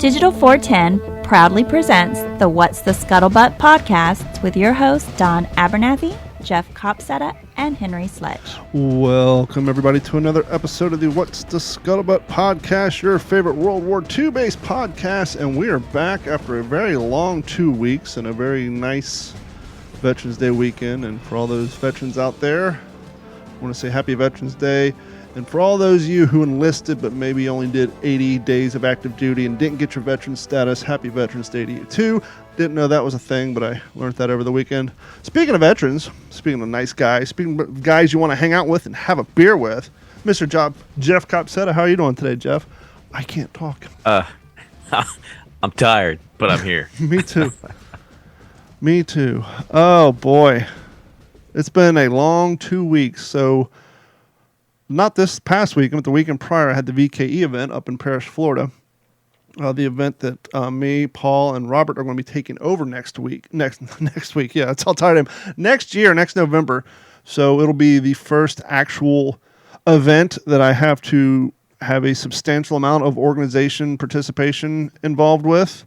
Digital 410 proudly presents the What's the Scuttlebutt podcast with your hosts Don Abernathy, Jeff Copsetta, and Henry Sledge. Welcome, everybody, to another episode of the What's the Scuttlebutt podcast, your favorite World War II-based podcast, and we are back after a very long 2 weeks and a very nice Veterans Day weekend. And for all those veterans out there, I want to say Happy Veterans Day. And for all those of you who enlisted but maybe only did 80 days of active duty and didn't get your veteran status, Happy Veterans Day to you too. Didn't know that was a thing, but I learned that over the weekend. Speaking of veterans, speaking of nice guys, speaking of guys you want to hang out with and have a beer with, Mr. Jeff Copsetta. How are you doing today, Jeff? I can't talk. I'm tired, but I'm here. Me too. Me too. Oh, boy. It's been a long 2 weeks, so not this past weekend, but the weekend prior, I had the VKE event up in Parrish, Florida. The event that me, Paul, and Robert are going to be taking over next week. Next week, yeah, that's how tired I am. Next year, next November. So it'll be the first actual event that I have to have a substantial amount of organization participation involved with.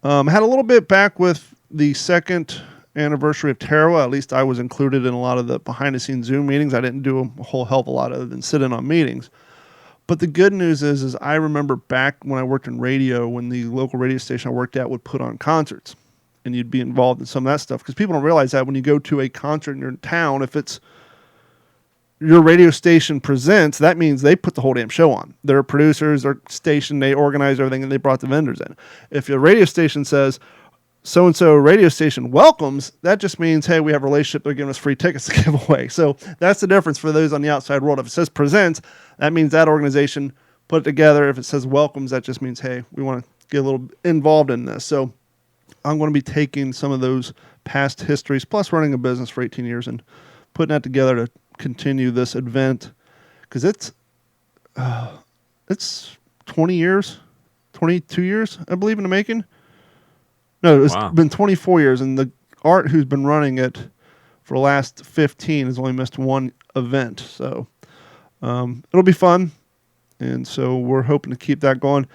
Had a little bit back with the second anniversary of Tarawa. At least I was included in a lot of the behind-the-scenes Zoom meetings. I didn't do a whole hell of a lot other than sit in on meetings. But the good news is I remember back when I worked in radio, when the local radio station I worked at would put on concerts, and you'd be involved in some of that stuff. Because people don't realize that when you go to a concert in your town, if it's your radio station presents, that means they put the whole damn show on. They're producers, their station, they organize everything, and they brought the vendors in. If your radio station says, so-and-so radio station welcomes, that just means, hey, we have a relationship, they're giving us free tickets to give away. So that's the difference for those on the outside world. If it says presents, that means that organization put it together. If it says welcomes, that just means, hey, we want to get a little involved in this. So I'm going to be taking some of those past histories, plus running a business for 18 years and putting that together to continue this event. Because it's 20 years, 22 years, I believe, in the making. No, it's been 24 years, and the Art who's been running it for the last 15 has only missed one event. So it'll be fun, and so we're hoping to keep that going.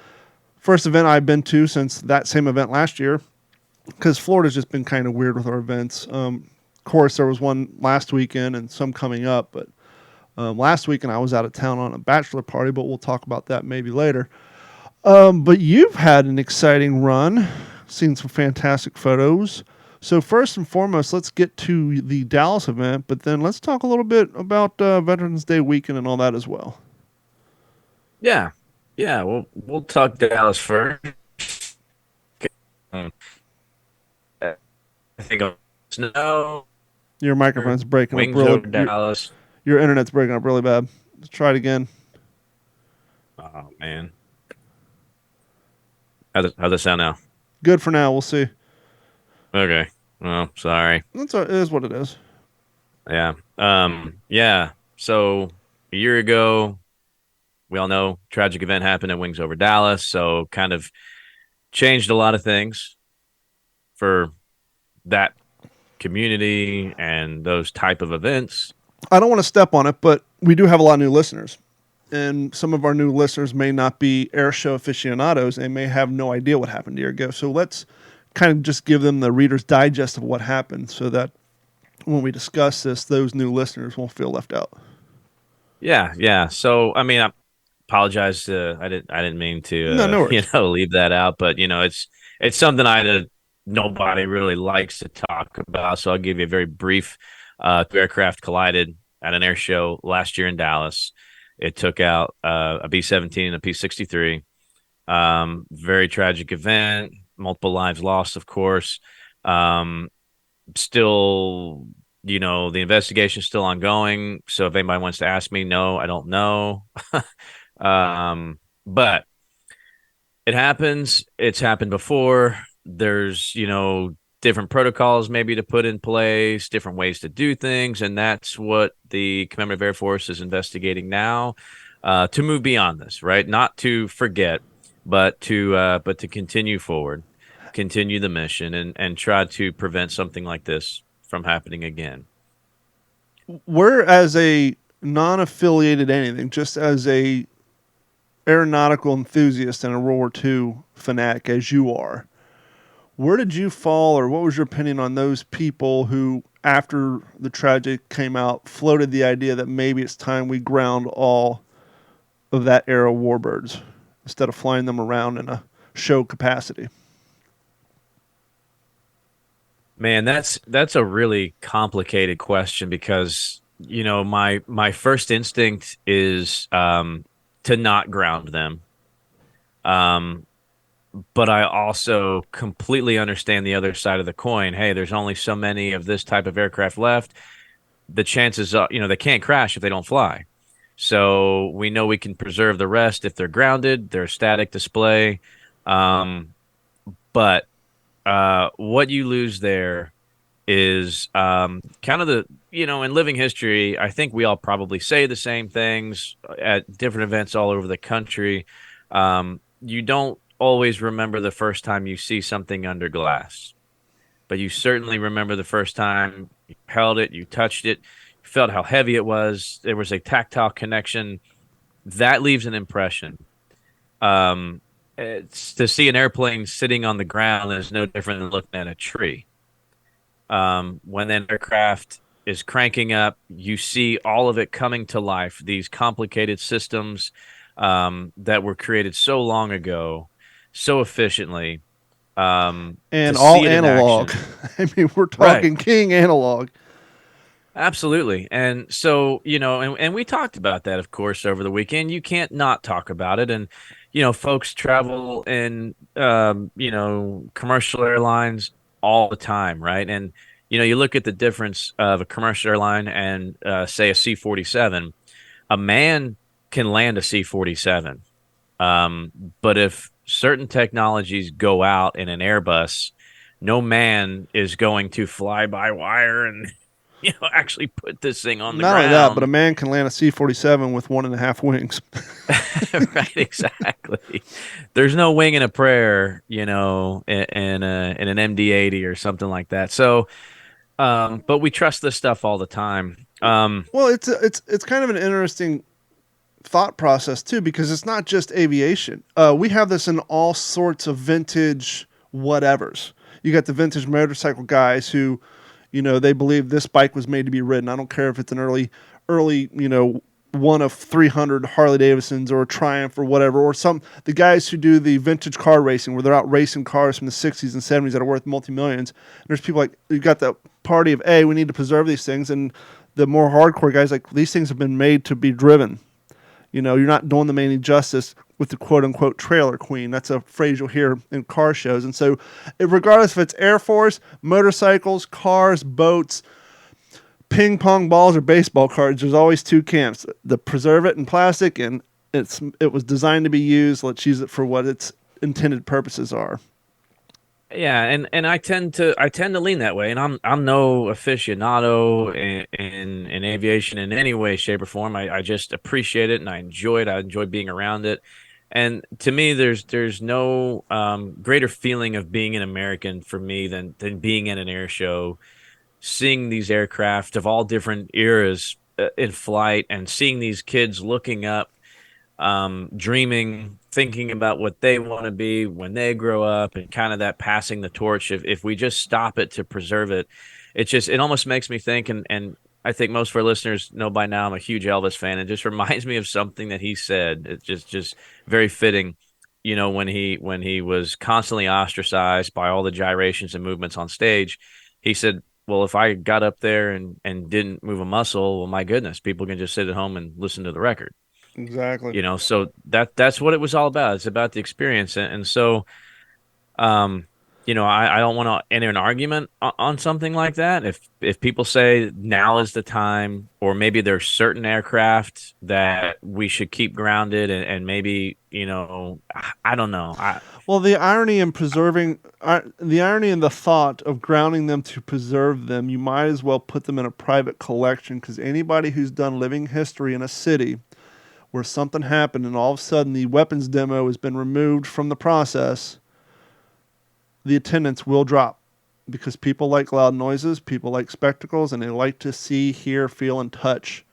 First event I've been to since that same event last year, because Florida's just been kind of weird with our events. Of course, there was one last weekend and some coming up, but last weekend I was out of town on a bachelor party, but we'll talk about that maybe later. But you've had an exciting run. Seen some fantastic photos. So first and foremost, let's get to the Dallas event, but then let's talk a little bit about Veterans Day weekend and all that as well. Yeah. We'll talk Dallas first. I think snow. Your microphone's breaking Wings up really. Over Dallas. Your internet's breaking up really bad. Let's try it again. Oh man. How's that sound now? Good for now. We'll see. Okay. Well, sorry. It is what it is. Yeah. Yeah. So a year ago, we all know tragic event happened at Wings Over Dallas. So kind of changed a lot of things for that community and those type of events. I don't want to step on it, but we do have a lot of new listeners. And some of our new listeners may not be air show aficionados and may have no idea what happened a year ago. So let's kind of just give them the Reader's Digest of what happened so that when we discuss this, those new listeners won't feel left out. Yeah. So, I mean, I apologize. I didn't mean to, leave that out. But, it's something nobody really likes to talk about. So I'll give you a very brief. Two aircraft collided at an air show last year in Dallas. It took out a B-17 and a P-63. Very tragic event. Multiple lives lost, of course. Still, the investigation is still ongoing. So if anybody wants to ask me, no, I don't know. But it happens. It's happened before. There's, different protocols maybe to put in place, different ways to do things, and that's what the Commemorative Air Force is investigating now, to move beyond this, right? Not to forget, but to continue forward, continue the mission, and try to prevent something like this from happening again. We're, as a non-affiliated anything, just as a aeronautical enthusiast and a World War II fanatic as you are, where did you fall, or what was your opinion on those people who, after the tragedy came out, floated the idea that maybe it's time we ground all of that era warbirds instead of flying them around in a show capacity? Man, that's a really complicated question because, my first instinct is to not ground them. But I also completely understand the other side of the coin. Hey, there's only so many of this type of aircraft left. The chances are, they can't crash if they don't fly. So we know we can preserve the rest if they're grounded, they're a static display. But what you lose there is kind of in living history, I think we all probably say the same things at different events all over the country. You don't always remember the first time you see something under glass, but you certainly remember the first time you held it, you touched it, you felt how heavy it was. There was a tactile connection that leaves an impression. It's, to see an airplane sitting on the ground is no different than looking at a tree. When an aircraft is cranking up, you see all of it coming to life, these complicated systems that were created so long ago, so efficiently. And all analog. I mean, we're talking right. King analog. Absolutely. And so, and we talked about that, of course, over the weekend. You can't not talk about it. And, folks travel in, commercial airlines all the time, right? And, you look at the difference of a commercial airline and, say, a C-47. A man can land a C-47. But if certain technologies go out in an Airbus, no man is going to fly by wire and actually put this thing on the ground. Not only that, but a man can land a C-47 with 1.5 wings. Right, exactly. There's no wing in a prayer, in an MD-80 or something like that. So, but we trust this stuff all the time. Well, it's kind of an interesting thought process too, because it's not just aviation. We have this in all sorts of vintage whatevers. You got the vintage motorcycle guys who, they believe this bike was made to be ridden. I don't care if it's an early, one of 300 Harley Davidsons or a Triumph or whatever, or the guys who do the vintage car racing where they're out racing cars from the 60s and 70s that are worth multi-millions. And there's people like, you got the party of, we need to preserve these things. And the more hardcore guys, like, these things have been made to be driven. You're not doing them any justice with the quote-unquote trailer queen. That's a phrase you'll hear in car shows. And so regardless if it's Air Force, motorcycles, cars, boats, ping pong balls, or baseball cards, there's always two camps. The preserve it in plastic, and it was designed to be used. Let's use it for what its intended purposes are. Yeah, and I tend to lean that way, and I'm no aficionado in aviation in any way, shape, or form. I just appreciate it and I enjoy it. I enjoy being around it, and to me, there's no greater feeling of being an American for me than being in an air show, seeing these aircraft of all different eras in flight, and seeing these kids looking up, dreaming, thinking about what they want to be when they grow up, and kind of that passing the torch. If we just stop it to preserve it, it almost makes me think, and I think most of our listeners know by now I'm a huge Elvis fan. It just reminds me of something that he said. It's just very fitting, when he was constantly ostracized by all the gyrations and movements on stage. He said, well, if I got up there and didn't move a muscle, well, my goodness, people can just sit at home and listen to the record. Exactly. So that's what it was all about. It's about the experience. And so, I don't want to enter an argument on something like that. If people say now is the time, or maybe there's certain aircraft that we should keep grounded, and maybe, I don't know. Well, the irony in the thought of grounding them to preserve them, you might as well put them in a private collection, because anybody who's done living history in a city where something happened and all of a sudden the weapons demo has been removed from the process, the attendance will drop, because people like loud noises, people like spectacles, and they like to see, hear, feel, and touch.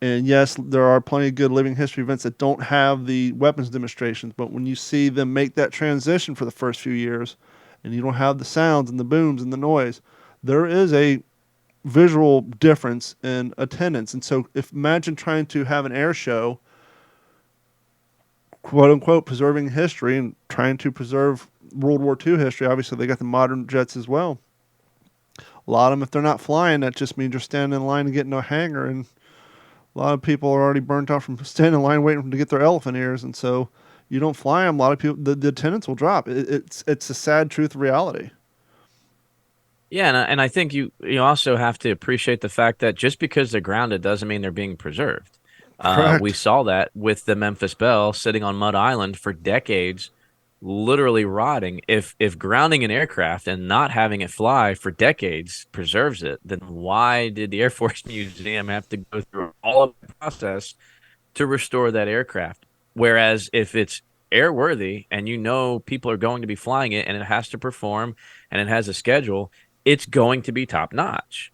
And yes, there are plenty of good living history events that don't have the weapons demonstrations. But when you see them make that transition for the first few years, and you don't have the sounds and the booms and the noise, there is a visual difference in attendance. And so imagine trying to have an air show, quote unquote, preserving history and trying to preserve World War II history. Obviously, they got the modern jets as well. A lot of them, if they're not flying, that just means you're standing in line and getting a hangar. And a lot of people are already burnt out from standing in line waiting to get their elephant ears. And so you don't fly them, a lot of people, the attendance will drop. It's a sad truth of reality. Yeah, and I think you also have to appreciate the fact that just because they're grounded doesn't mean they're being preserved. We saw that with the Memphis Belle sitting on Mud Island for decades, literally rotting. If grounding an aircraft and not having it fly for decades preserves it, then why did the Air Force Museum have to go through all of the process to restore that aircraft? Whereas if it's airworthy and people are going to be flying it and it has to perform and it has a schedule, it's going to be top notch.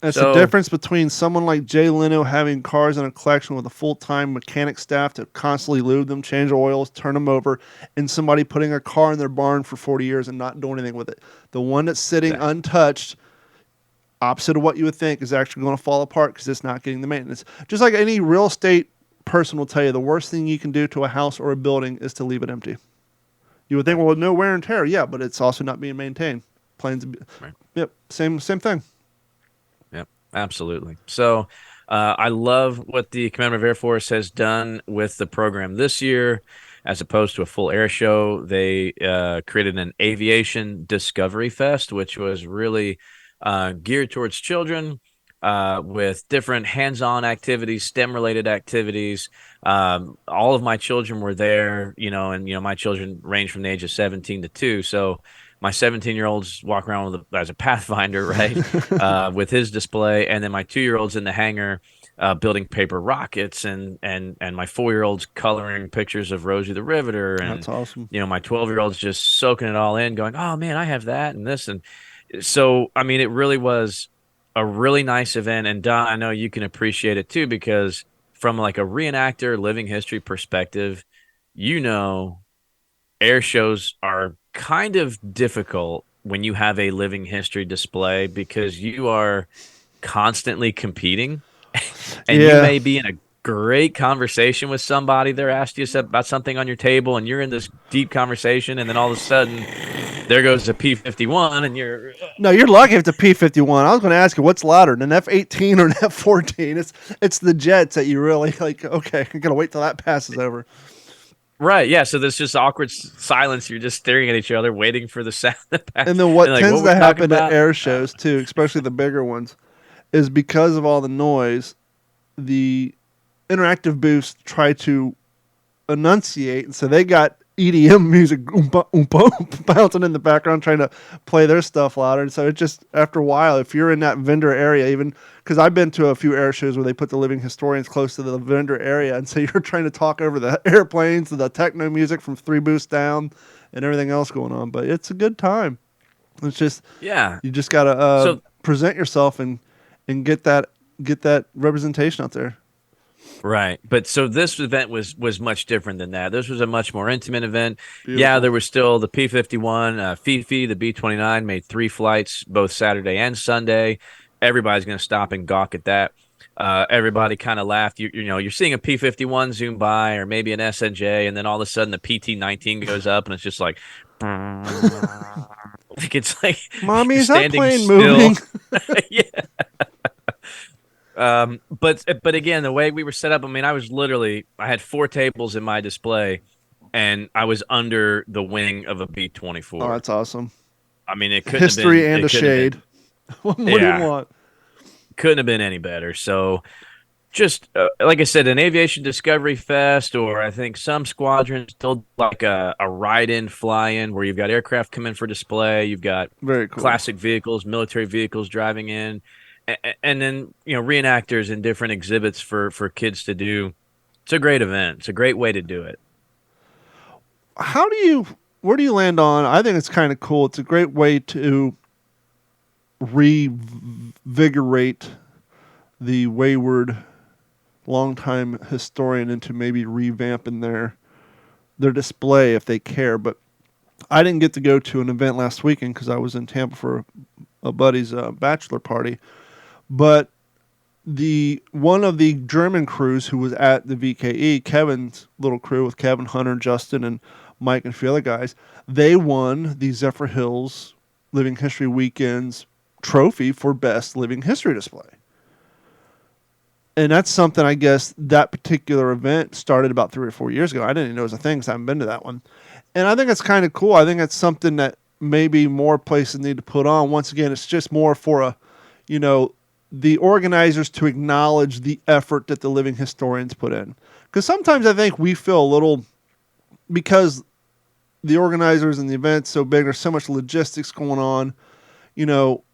It's the difference between someone like Jay Leno having cars in a collection with a full-time mechanic staff to constantly lube them, change oils, turn them over, and somebody putting a car in their barn for 40 years and not doing anything with it. The one that's sitting untouched, opposite of what you would think, is actually going to fall apart because it's not getting the maintenance. Just like any real estate person will tell you, the worst thing you can do to a house or a building is to leave it empty. You would think, well, no wear and tear. Yeah, but it's also not being maintained. Planes, right. Yep, same thing. Absolutely. So I love what the Commander of Air Force has done with the program this year. As opposed to a full air show, they created an aviation discovery fest, which was really geared towards children with different hands-on activities, STEM-related activities. All of my children were there, and my children range from the age of 17 to 2. So my 17-year-old's walk around as a Pathfinder, right, with his display, and then my 2-year-old's in the hangar building paper rockets, and my 4-year-old's coloring pictures of Rosie the Riveter, and that's awesome. My 12-year-old's just soaking it all in, going, "Oh man, I have that and this," and so I mean, it really was a really nice event. And Don, I know you can appreciate it too, because from like a reenactor living history perspective, air shows are kind of difficult when you have a living history display because you are constantly competing and you may be in a great conversation with somebody. They're asking you about something on your table and you're in this deep conversation, and then all of a sudden there goes a P-51 and you're... No, you're lucky if it's a P-51. I was going to ask you, what's louder, an F-18 or an F-14? It's the jets that you really like, okay, I'm going to wait till that passes over. Right, yeah, so there's just awkward silence. You're just staring at each other, waiting for the sound to pass. And then what tends to happen at air shows, too, especially the bigger ones, is because of all the noise, the interactive booths try to enunciate, and so they got EDM music bouncing in the background trying to play their stuff louder. And so it just, after a while, if you're in that vendor area, even because I've been to a few air shows where they put the living historians close to the vendor area, and so you're trying to talk over the airplanes, the techno music from 3 booths down and everything else going on. But it's a good time. It's just, you just got to present yourself and get that representation out there. Right. But so this event was much different than that. This was a much more intimate event. Beautiful. Yeah, there was still the P-51, Fifi, the B-29 made 3 flights, both Saturday and Sunday. Everybody's going to stop and gawk at that. Everybody kind of laughed. You're seeing a P-51 zoom by, or maybe an SNJ, and then all of a sudden the PT-19 goes up, and it's just like, it's like, Mommy, is that plane moving? Yeah. But again, the way we were set up, I mean, I had 4 tables in my display, and I was under the wing of a B-24. Oh, that's awesome. I mean, it couldn't history have been, and a shade. What do you want? Couldn't have been any better. So just like I said, an aviation discovery fest, or I think some squadrons still like a ride-in, fly-in, where you've got aircraft come in for display. You've got very cool classic vehicles, military vehicles driving in. And then, reenactors and different exhibits for kids to do. It's a great event. It's a great way to do it. Where do you land on? I think it's kind of cool. It's a great way to revigorate the wayward longtime historian into maybe revamping their display if they care. But I didn't get to go to an event last weekend because I was in Tampa for a buddy's bachelor party. But one of the German crews who was at the VKE, Kevin's little crew with Kevin, Hunter, Justin, and Mike and a few other guys, they won the Zephyr Hills Living History Weekend's trophy for best living history display. And that's something, I guess, that particular event started about 3 or 4 years ago. I didn't even know it was a thing because I haven't been to that one. And I think it's kind of cool. I think it's something that maybe more places need to put on. Once again, it's just more for the organizers to acknowledge the effort that the living historians put in. Because sometimes I think we feel a little, because the organizers and the event's so big, there's so much logistics going on,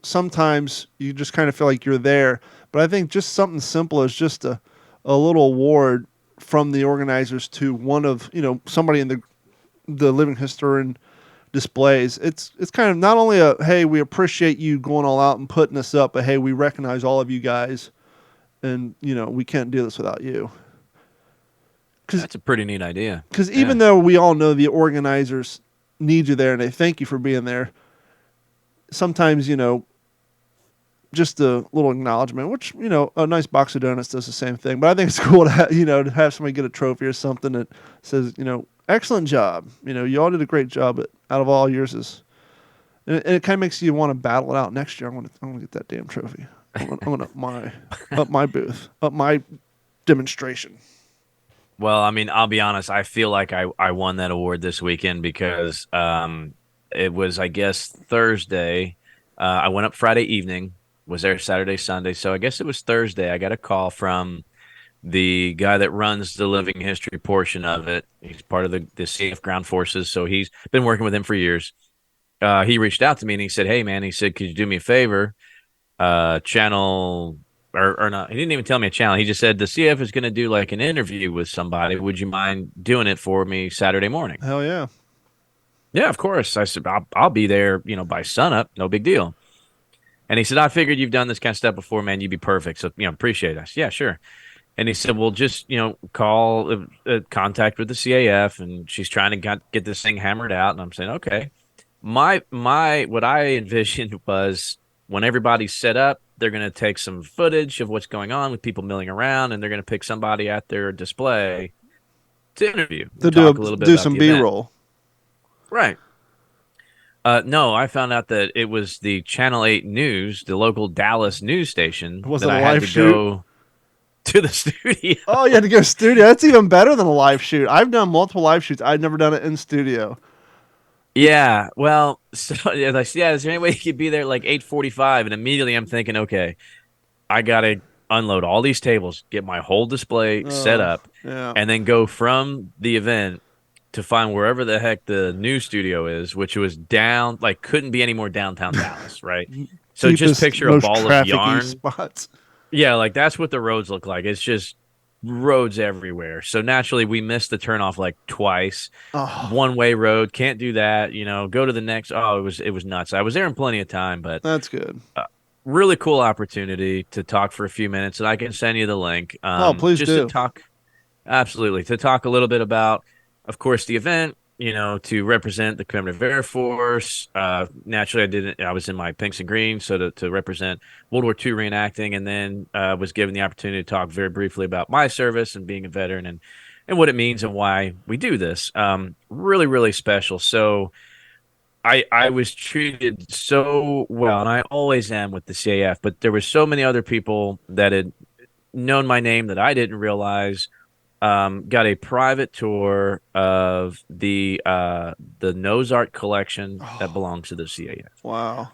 sometimes you just kind of feel like you're there. But I think just something simple as just a little award from the organizers to one of, somebody in the living historian displays. It's kind of not only hey, we appreciate you going all out and putting us up, but hey, we recognize all of you guys, and we can't do this without you. That's a pretty neat idea. Because even though we all know the organizers need you there and they thank you for being there, sometimes just a little acknowledgement, which a nice box of donuts does the same thing. But I think it's cool to to have somebody get a trophy or something that says excellent job. You all did a great job. But out of all yours and it kind of makes you want to battle it out next year. I'm gonna get that damn trophy. I'm gonna up my booth, up my demonstration. Well, I mean, I'll be honest. I feel like I won that award this weekend because it was, I guess, Thursday. I went up Friday evening, was there Saturday, Sunday. So I guess it was Thursday. I got a call from the guy that runs the living history portion of it. He's part of the CF Ground Forces, so he's been working with him for years. He reached out to me and he said, "Hey, man," he said, "could you do me a favor? Channel or not?" He didn't even tell me a channel. He just said the CF is going to do like an interview with somebody. Would you mind doing it for me Saturday morning? Hell yeah. Yeah, of course. I said, I'll be there, by sunup. No big deal. And he said, I figured you've done this kind of stuff before, man. You'd be perfect. So, appreciate it. I said, yeah, sure. And he said, well, just, call contact with the CAF, and she's trying to get this thing hammered out. And I'm saying, okay. What I envisioned was when everybody's set up, they're going to take some footage of what's going on with people milling around, and they're going to pick somebody at their display to interview. To do some B-roll. Right. No, I found out that it was the Channel 8 News, the local Dallas news station. Was that it a I live had to shoot? go to the studio. Oh, you had to go to studio. That's even better than a live shoot. I've done multiple live shoots. I've never done it in studio. Yeah, well, so is there any way you could be there like 8:45? And immediately I'm thinking, okay, I gotta unload all these tables, get my whole display set up, and then go from the event to find wherever the heck the news studio is, which was down, like couldn't be any more downtown Dallas, right? So just picture a ball of yarn. Spots. Yeah, like that's what the roads look like. It's just roads everywhere. So naturally we missed the turnoff like twice. One-way road, can't do that, go to the next. It was nuts. I was there in plenty of time, but that's good. Really cool opportunity to talk for a few minutes, and I can send you the link. Please just do. To talk, absolutely, to talk a little bit about, of course, the event, to represent the Commemorative Air Force. Naturally, I was in my pinks and greens, so to represent World War II reenacting, and then was given the opportunity to talk very briefly about my service and being a veteran and what it means and why we do this. Really, really special. So I was treated so well, and I always am with the CAF, but there were so many other people that had known my name that I didn't realize. Got a private tour of the nose art collection that belongs to the CAF. Wow.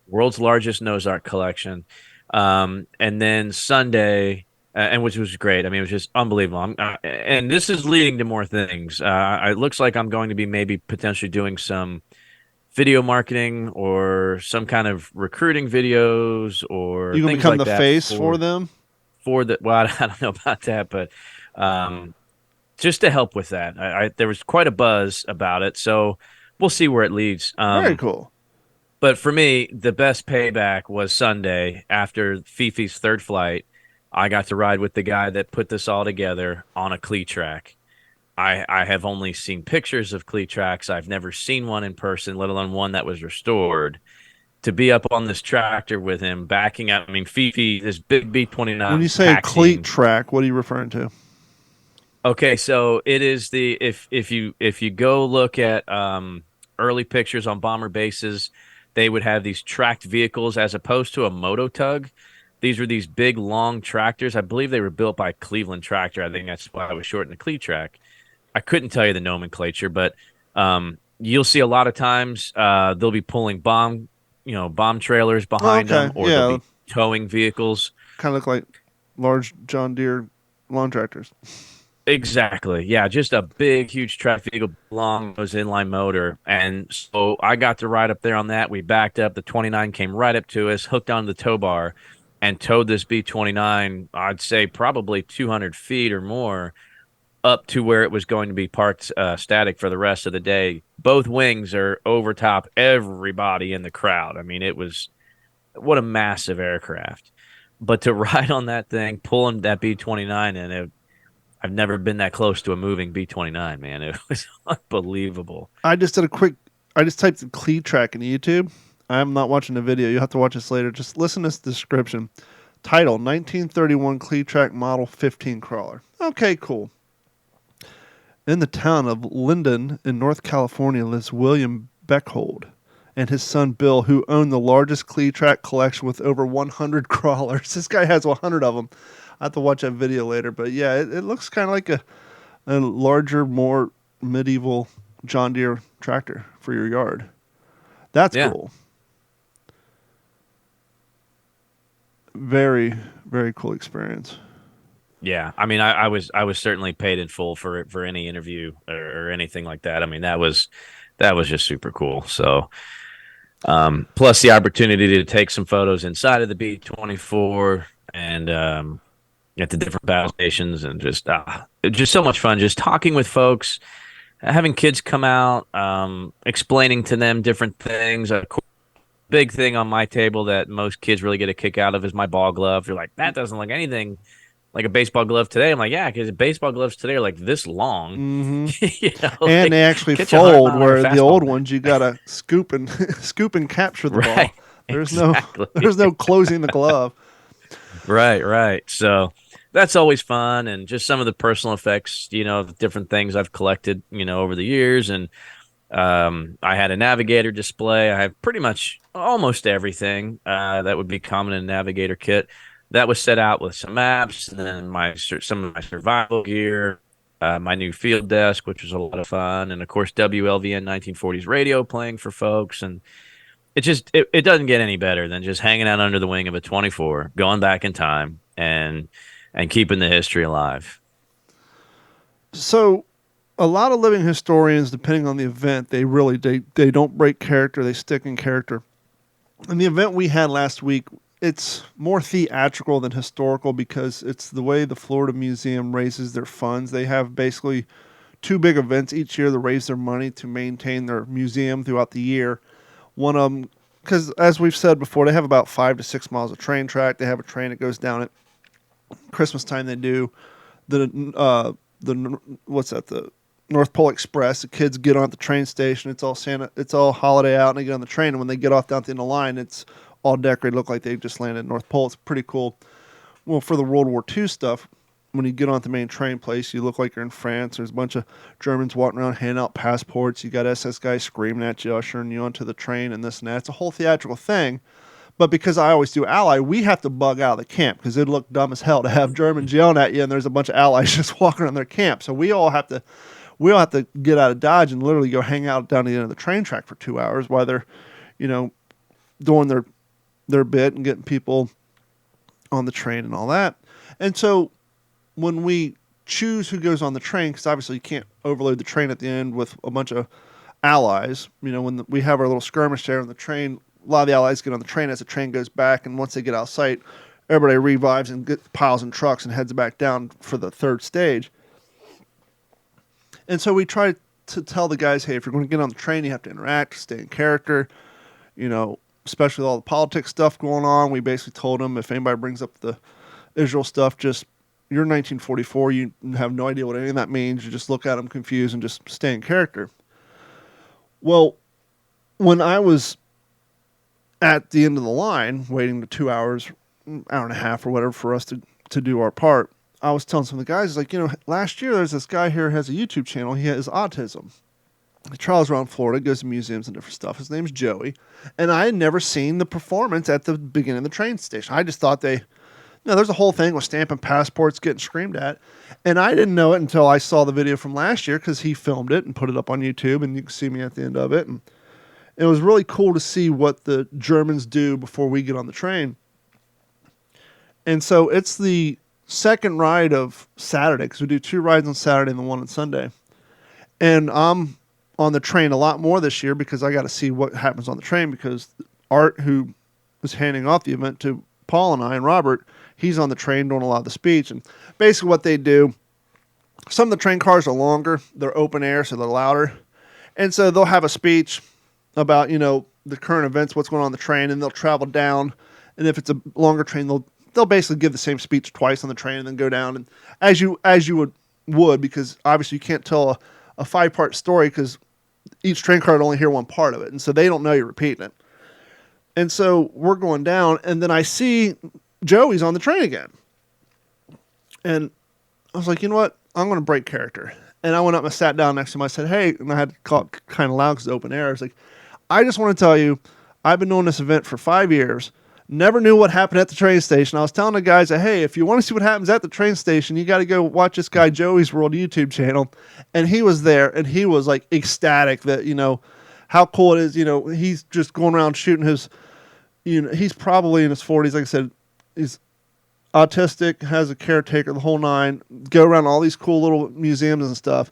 World's largest nose art collection. And then Sunday, and which was great. I mean, it was just unbelievable. And this is leading to more things. It looks like I'm going to be maybe potentially doing some video marketing or some kind of recruiting videos, or you can become like the face for them. Well, I don't know about that, but just to help with that. There was quite a buzz about it, so we'll see where it leads. Very cool. But for me, the best payback was Sunday after Fifi's third flight. I got to ride with the guy that put this all together on a clee track. I have only seen pictures of clee tracks. I've never seen one in person, let alone one that was restored. To be up on this tractor with him, backing up. I mean, Fifi, this big When you B-29 say cleat taxiing. track, what are you referring to? Okay, so it is the if you go look at early pictures on bomber bases, they would have these tracked vehicles as opposed to a moto tug. These were these big long tractors. I believe they were built by Cleveland Tractor. I think that's why it was shortened to Clee Track. I couldn't tell you the nomenclature, but you'll see a lot of times they'll be pulling bomb trailers Oh, behind okay. them, or they'll Yeah. be towing vehicles. Kind of look like large John Deere lawn tractors. Exactly. Yeah, just a big, huge track vehicle, long nose inline motor. And so I got to ride up there on that. We backed up. The 29 came right up to us, hooked onto the tow bar, and towed this B-29, I'd say probably 200 feet or more, up to where it was going to be parked static for the rest of the day. Both wings are over top everybody in the crowd. I mean, it was what a massive aircraft. But to ride on that thing, pulling that B-29 in, I've never been that close to a moving B-29, man. It was unbelievable. I just typed in cleat track in YouTube. I'm not watching the video. You'll have to watch this later. Just listen to this description. Title, 1931 cleat track Model 15 crawler. Okay, cool. In the town of Linden in North California lives William Beckhold and his son Bill, who own the largest cleat track collection with over 100 crawlers. This guy has 100 of them. I have to watch that video later. But yeah, it looks kind of like a larger, more medieval John Deere tractor for your yard. That's cool. Very, very cool experience. Yeah, I mean, I was certainly paid in full for any interview or anything like that. I mean, that was just super cool. So, plus the opportunity to take some photos inside of the B-24 and at the different battle stations, and just so much fun. Just talking with folks, having kids come out, explaining to them different things. A big thing on my table that most kids really get a kick out of is my ball glove. You're like, that doesn't look anything like a baseball glove today. I'm like, yeah, because baseball gloves today are like this long. Mm-hmm. And they actually fold, where the old ones you gotta scoop and capture the ball. There's no closing the glove. Right. So that's always fun, and just some of the personal effects, of different things I've collected, over the years. And I had a navigator display. I have pretty much almost everything that would be common in a navigator kit. That was set out with some maps, and then some of my survival gear, my new field desk, which was a lot of fun, and of course WLVN 1940s radio playing for folks. And it doesn't get any better than just hanging out under the wing of a 24, going back in time and keeping the history alive. So, a lot of living historians, depending on the event, they don't break character; they stick in character. In the event we had last week, it's more theatrical than historical because it's the way the Florida Museum raises their funds. They have basically two big events each year to raise their money to maintain their museum throughout the year. One of them, because as we've said before, they have about 5 to 6 miles of train track. They have a train that goes down at Christmas time. They do the North Pole Express. The kids get on at the train station. It's all holiday out, and they get on the train. And when they get off down at the end of the line, it's all decorated, look like they've just landed at North Pole. It's pretty cool. Well, for the World War II stuff, when you get on the main train place, you look like you're in France. There's a bunch of Germans walking around handing out passports. You got SS guys screaming at you, ushering you onto the train, and this and that. It's a whole theatrical thing. But because I always do Ally, we have to bug out of the camp because it'd look dumb as hell to have Germans yelling at you and there's a bunch of Allies just walking around their camp. So we all have to get out of Dodge and literally go hang out down the end of the train track for 2 hours while they're, doing their bit and getting people on the train and all that. And so when we choose who goes on the train, because obviously you can't overload the train at the end with a bunch of Allies, when we have our little skirmish there on the train, a lot of the Allies get on the train as the train goes back, and once they get out of sight, everybody revives and piles in trucks and heads back down for the third stage. And so we try to tell the guys, hey, if you're going to get on the train, you have to interact, stay in character, especially with all the politics stuff going on. We basically told them if anybody brings up the Israel stuff, just you're 1944, you have no idea what any of that means. You just look at them confused and just stay in character. Well, when I was at the end of the line, waiting the 2 hours, hour and a half or whatever for us to do our part, I was telling some of the guys, like, last year there's this guy here who has a YouTube channel. He has autism. He travels around Florida, goes to museums and different stuff. His name's Joey. And I had never seen the performance at the beginning of the train station. I just thought there's a whole thing with stamping passports, getting screamed at. And I didn't know it until I saw the video from last year because he filmed it and put it up on YouTube, and you can see me at the end of it. And it was really cool to see what the Germans do before we get on the train. And so it's the second ride of Saturday, because we do 2 rides on Saturday and the one on Sunday. And I'm on the train a lot more this year because I got to see what happens on the train, because Art, who was handing off the event to Paul and I and Robert, he's on the train doing a lot of the speech. And basically what they do, some of the train cars are longer, they're open air, so they're louder. And so they'll have a speech about, the current events, what's going on the train, and they'll travel down. And if it's a longer train, they'll basically give the same speech twice on the train and then go down. And as you would, because obviously you can't tell a 5-part story because each train car would only hear one part of it. And so they don't know you're repeating it. And so we're going down, and then I see Joey's on the train again. And I was like, you know what? I'm going to break character. And I went up and sat down next to him. I said, hey, and I had to call it kind of loud because it's open air. I was like, I just want to tell you, I've been doing this event for 5 years. Never knew what happened at the train station. I was telling the guys that, hey, if you want to see what happens at the train station, you got to go watch this guy Joey's World YouTube channel. And he was there, and he was like ecstatic that, how cool it is. He's just going around shooting his, he's probably in his 40s. Like I said, he's autistic, has a caretaker, the whole nine, go around all these cool little museums and stuff.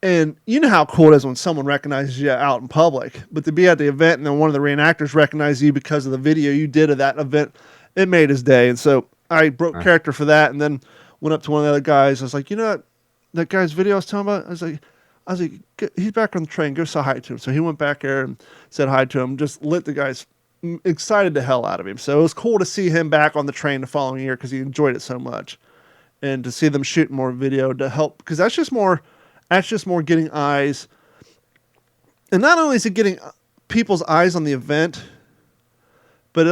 And you know how cool it is when someone recognizes you out in public. But to be at the event and then one of the reenactors recognized you because of the video you did of that event, it made his day. And so I broke character for that, and then went up to one of the other guys. I was like, that guy's video I was talking about? I was like, he's back on the train. Go say hi to him. So he went back there and said hi to him. Just lit the guy's excited the hell out of him. So it was cool to see him back on the train the following year because he enjoyed it so much. And to see them shoot more video to help, because that's just more getting eyes. And not only is it getting people's eyes on the event, but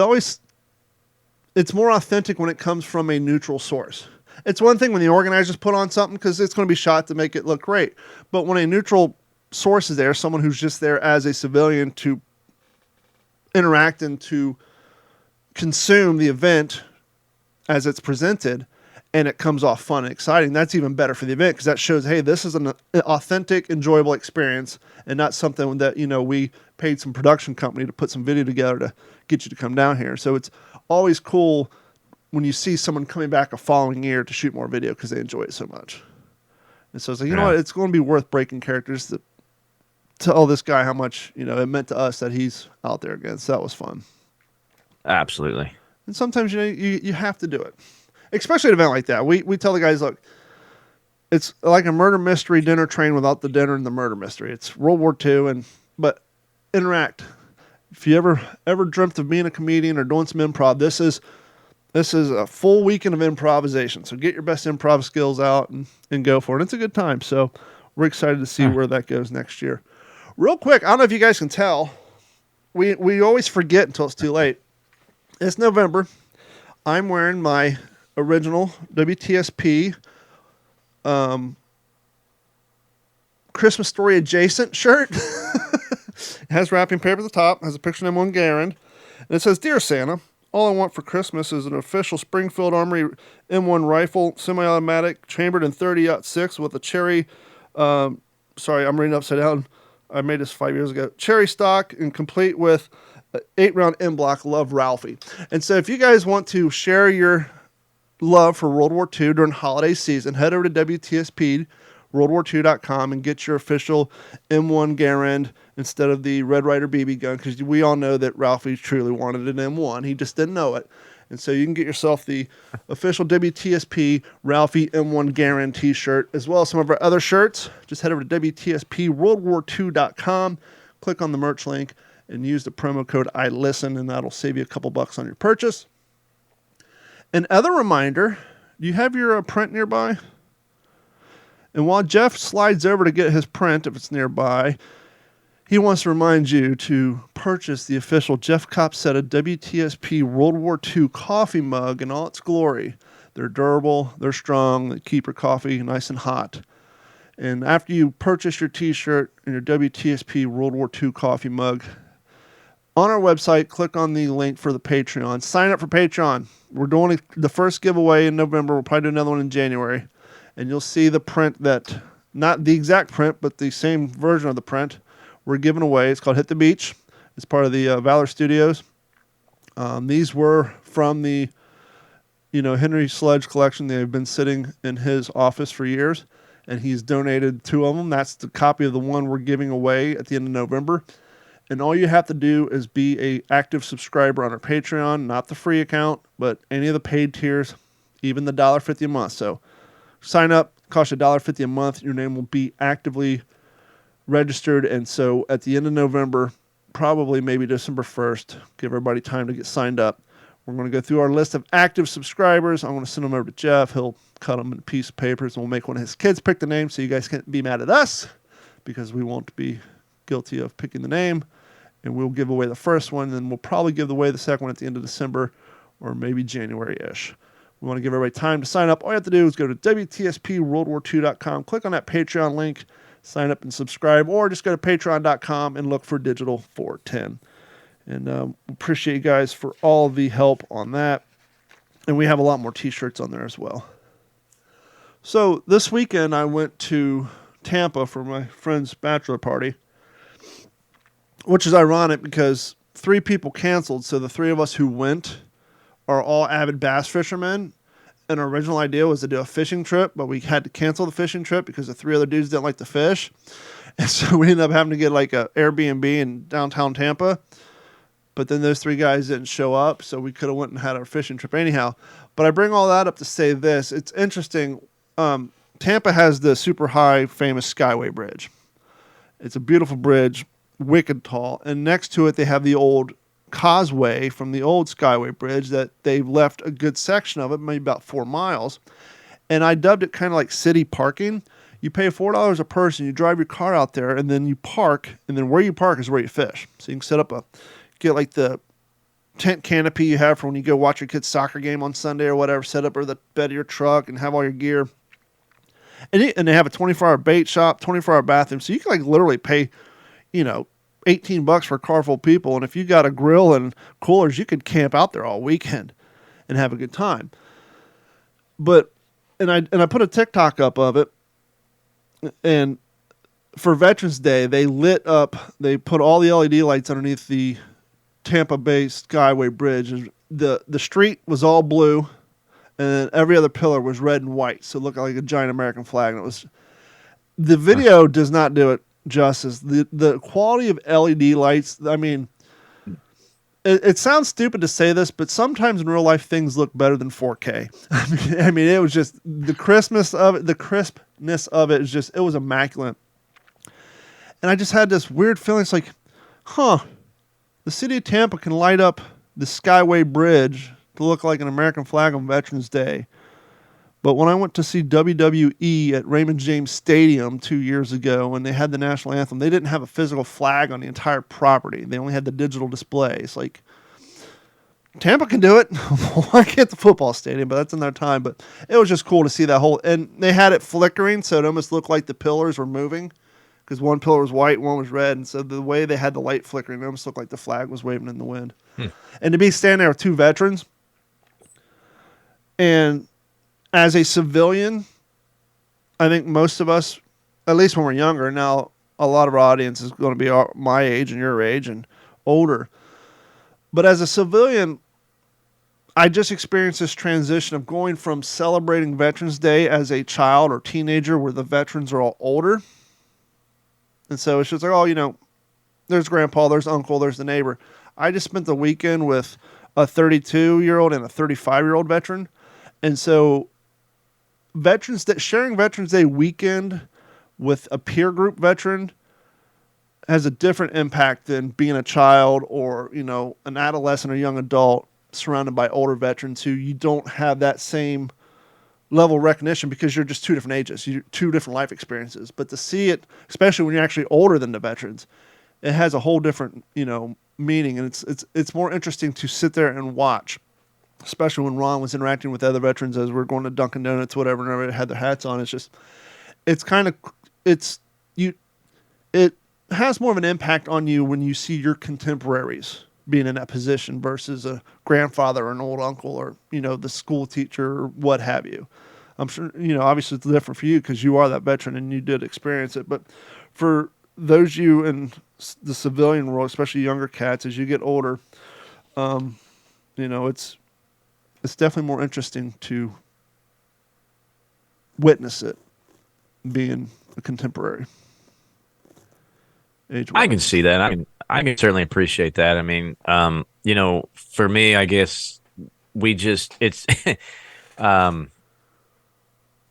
it's more authentic when it comes from a neutral source. It's one thing when the organizers put on something because it's going to be shot to make it look great. But when a neutral source is there, someone who's just there as a civilian to interact and to consume the event as it's presented, and it comes off fun and exciting, that's even better for the event, because that shows, hey, this is an authentic, enjoyable experience and not something that, we paid some production company to put some video together to get you to come down here. So it's always cool when you see someone coming back a following year to shoot more video because they enjoy it so much. And so it's like, you know what, it's going to be worth breaking characters to tell this guy how much, it meant to us that he's out there again. So that was fun. Absolutely. And sometimes, you have to do it. Especially at an event like that. We tell the guys, look, it's like a murder mystery dinner train without the dinner and the murder mystery. It's World War II, but interact. If you ever dreamt of being a comedian or doing some improv, this is a full weekend of improvisation. So get your best improv skills out and go for it. It's a good time. So we're excited to see where that goes next year. Real quick, I don't know if you guys can tell. We always forget until it's too late. It's November. I'm wearing my original WTSP Christmas Story adjacent shirt. It has wrapping paper at the top, has a picture of M1 Garand, and it says, "Dear Santa, all I want for Christmas is an official Springfield Armory M1 rifle, semi-automatic, chambered in 30-06 with a cherry, sorry, I'm reading upside down. I made this 5 years ago. Cherry stock and complete with 8-round M-block. Love, Ralphie." And so if you guys want to share your love for World War II during holiday season, head over to WTSP WorldWar2.com and get your official M1 Garand instead of the Red Ryder BB gun, because we all know that Ralphie truly wanted an M1. He just didn't know it. And so you can get yourself the official WTSP Ralphie M1 Garand t-shirt, as well as some of our other shirts. Just head over to WTSP WorldWar2.com, click on the merch link, and use the promo code ILISTEN, and that'll save you a couple bucks on your purchase. An other reminder, do you have your print nearby? And while Jeff slides over to get his print, if it's nearby, he wants to remind you to purchase the official Jeff Copsetta WTSP World War II coffee mug in all its glory. They're durable, they're strong, they keep your coffee nice and hot. And after you purchase your t-shirt and your WTSP World War II coffee mug, on our website, click on the link for the Patreon. Sign up for Patreon. We're doing the first giveaway in November. We'll probably do another one in January. And you'll see the print that, not the exact print, but the same version of the print we're giving away. It's called Hit the Beach. It's part of the Valor Studios. These were from the Henry Sledge collection. They've been sitting in his office for years, and he's donated 2 of them. That's the copy of the one we're giving away at the end of November. And all you have to do is be a active subscriber on our Patreon, not the free account, but any of the paid tiers, even the $1.50 a month. So sign up, cost you $1.50 a month. Your name will be actively registered. And so at the end of November, probably maybe December 1st, give everybody time to get signed up. We're going to go through our list of active subscribers. I'm going to send them over to Jeff. He'll cut them in a piece of papers, and we'll make one of his kids pick the name so you guys can't be mad at us because we won't be guilty of picking the name. And we'll give away the first one, and then we'll probably give away the second one at the end of December or maybe January-ish. We want to give everybody time to sign up. All you have to do is go to WTSPWorldWar2.com, click on that Patreon link, sign up and subscribe, or just go to Patreon.com and look for Digital 410. And appreciate you guys for all the help on that. And we have a lot more t-shirts on there as well. So this weekend I went to Tampa for my friend's bachelor party, which is ironic because 3 people canceled. So the 3 of us who went are all avid bass fishermen. And our original idea was to do a fishing trip, but we had to cancel the fishing trip because the 3 other dudes didn't like to fish. And so we ended up having to get like a Airbnb in downtown Tampa. But then those 3 guys didn't show up, so we could have went and had our fishing trip anyhow. But I bring all that up to say this. It's interesting. Tampa has the super high famous Skyway Bridge. It's a beautiful bridge, wicked tall. And next to it, they have the old causeway from the old Skyway Bridge that they've left a good section of it, maybe about 4 miles. And I dubbed it kind of like city parking. You pay $4 a person, you drive your car out there, and then you park, and then where you park is where you fish. So you can set up get like the tent canopy you have for when you go watch your kid's soccer game on Sunday or whatever, set up or the bed of your truck and have all your gear. And they have a 24-hour bait shop, 24-hour bathroom. So you can like literally pay, $18 for a car full of people. And if you got a grill and coolers, you could camp out there all weekend and have a good time. And I put a TikTok up of it. And for Veterans Day, they put all the LED lights underneath the Tampa-based Skyway Bridge. And the street was all blue, and every other pillar was red and white, so it looked like a giant American flag. And the video does not do it justice. The quality of LED lights, I mean, it sounds stupid to say this, but sometimes in real life things look better than 4K. I mean, it was just the crispness of it is just, it was immaculate. And I just had this weird feeling. It's like, the city of Tampa can light up the Skyway Bridge to look like an American flag on Veterans Day. But when I went to see WWE at Raymond James Stadium 2 years ago, when they had the national anthem, they didn't have a physical flag on the entire property. They only had the digital display. It's like, Tampa can do it. Why can't the football stadium? But that's another time. But it was just cool to see that whole, and they had it flickering, so it almost looked like the pillars were moving, because one pillar was white, one was red, and so the way they had the light flickering, it almost looked like the flag was waving in the wind. And to be standing there with 2 veterans, and as a civilian, I think most of us, at least when we're younger, now a lot of our audience is going to be my age and your age and older. But as a civilian, I just experienced this transition of going from celebrating Veterans Day as a child or teenager where the veterans are all older. And so it's just like, there's grandpa, there's uncle, there's the neighbor. I just spent the weekend with a 32-year-old and a 35-year-old veteran. And so sharing Veterans Day weekend with a peer group veteran has a different impact than being a child or, an adolescent or young adult surrounded by older veterans who you don't have that same level of recognition because you're just two different ages, you're two different life experiences. But to see it, especially when you're actually older than the veterans, it has a whole different, meaning, and it's more interesting to sit there and watch, especially when Ron was interacting with other veterans as we're going to Dunkin' Donuts, whatever, and everybody had their hats on. It has more of an impact on you when you see your contemporaries being in that position versus a grandfather or an old uncle or, the school teacher or what have you. I'm sure, obviously it's different for you because you are that veteran and you did experience it. But for those of you in the civilian world, especially younger cats, as you get older, it's definitely more interesting to witness it being a contemporary. I can see that. I can certainly appreciate that. I mean, for me, I guess it's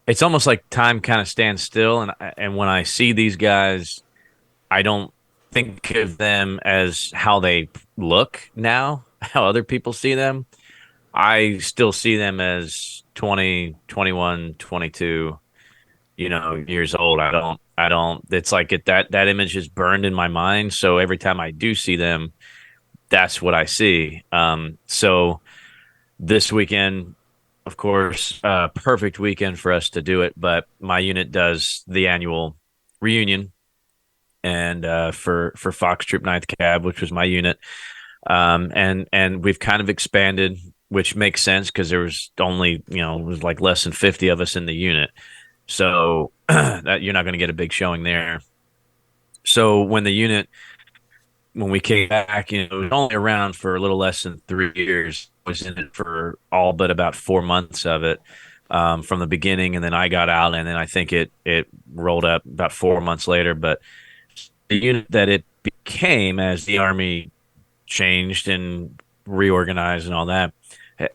it's almost like time kind of stands still. And when I see these guys, I don't think of them as how they look now, how other people see them. I still see them as 20, 21, 22, years old. I don't, it's like that image is burned in my mind. So every time I do see them, that's what I see. So this weekend, of course, perfect weekend for us to do it, but my unit does the annual reunion and, for Fox Troop 9th Cab, which was my unit. And we've kind of expanded, which makes sense because there was only, it was like less than 50 of us in the unit. So that you're not going to get a big showing there. So when we came back, it was only around for a little less than 3 years. I was in it for all but about 4 months of it, from the beginning. And then I got out, and then I think it rolled up about 4 months later. But the unit that it became as the Army changed and reorganized and all that,